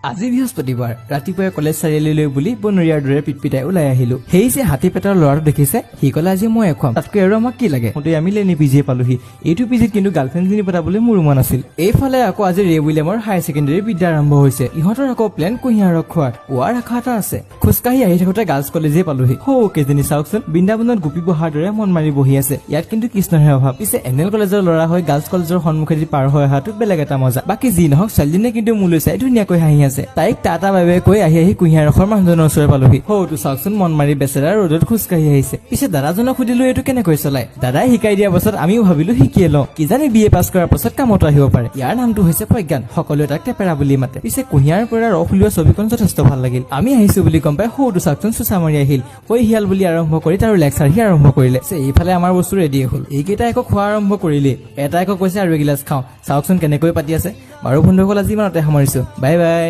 আজি বৃহস্পতিবাৰ ৰাতিপুৱাই কলেজ চাৰিআলিলৈ বুলি বনৰীয়াৰ দৰে পিটপিটাই ওলাই আহিলো। সেই যে হাতী পেটৰ ল'ৰাটো দেখিছে, সি ক'লে আজি মই খুৱাম, তাতকৈ আৰু আমাক কি লাগে। মতে আমি লেনি পিজিয়ে পালোহি। এইটো পিজিত কিন্তু গাৰ্লফ্ৰেণ্ডজনী পতাবলৈ মোৰ মন আছিল। এইফালে আকৌ আজি ৰে উইলিয়ামৰ হায়াৰ ছেকেণ্ডেৰী বিদ্যা আৰম্ভ হৈছে। ইহঁতৰ আকৌ প্লেন কুঁহিয়াৰক খোৱাৰ পুৱাৰ আশা এটা আছে। খোজকাঢ়ি আহি থাকোতে গাৰ্লছ কলেজে পালোহি। কেইজনী চাওকচোন, বৃন্দাবনত গোপী বহাৰ দৰে মন মাৰি বহি আছে। ইয়াত কিন্তু কৃষ্ণহে অভাৱ। পিছে এনএল কলেজৰ ল'ৰা হৈ গাৰ্লছ কলেজৰ সন্মুখেদি পাৰ হৈ অহাটো বেলেগ এটা মজা। বাকী যি নহওক, ছোৱালীজনীয়ে কিন্তু মোলৈ চাই ধুনীয়াকৈ হাঁহি আছে। তাইক টাটা বাই বাই কৈ আহি কুঁহিয়াৰ ৰসৰ মানুহজনৰ ওচৰে পালোহি। তো চাওকচোন, মন মাৰি বেচেৰা ৰ'দত খোজকাঢ়ি আহিছে। পিছে দাদাজনক সুধিলো এইটো কেনেকৈ চলাই। দাদাই শিকাই দিয়াৰ পাছত আমিও ভাবিলো শিকিয়ে লওঁ, কিজানি BA পাছ কৰাৰ পাছত কামতো আহিব পাৰে। ইয়াৰ নামটো হৈছে প্ৰজ্ঞান, সকলোৱে তাক টেপেৰা বুলি মাতে। পিছে কুঁহিয়াৰ পৰা ৰস উলিওৱা ছবিখন যথেষ্ট ভাল লাগিল। আমি আহিছো বুলি গম পাই তো চাওকচোন চুচা মাৰি আহিল। শিয়াল বুলি আৰম্ভ কৰি তাৰ লেকচাৰ সি আৰম্ভ কৰিলে। এইফালে আমাৰ বস্তু ৰেডি হ'ল। এইকেইটা আকৌ খোৱা আৰম্ভ কৰিলে। এটা আকৌ কৈছে আৰু এগিলাচ খাওঁ। চাওকচোন কেনেকৈ পাতি আছে। বাৰু বন্ধুসকল, আজি ইমানতে সামৰিছো। Bye bye.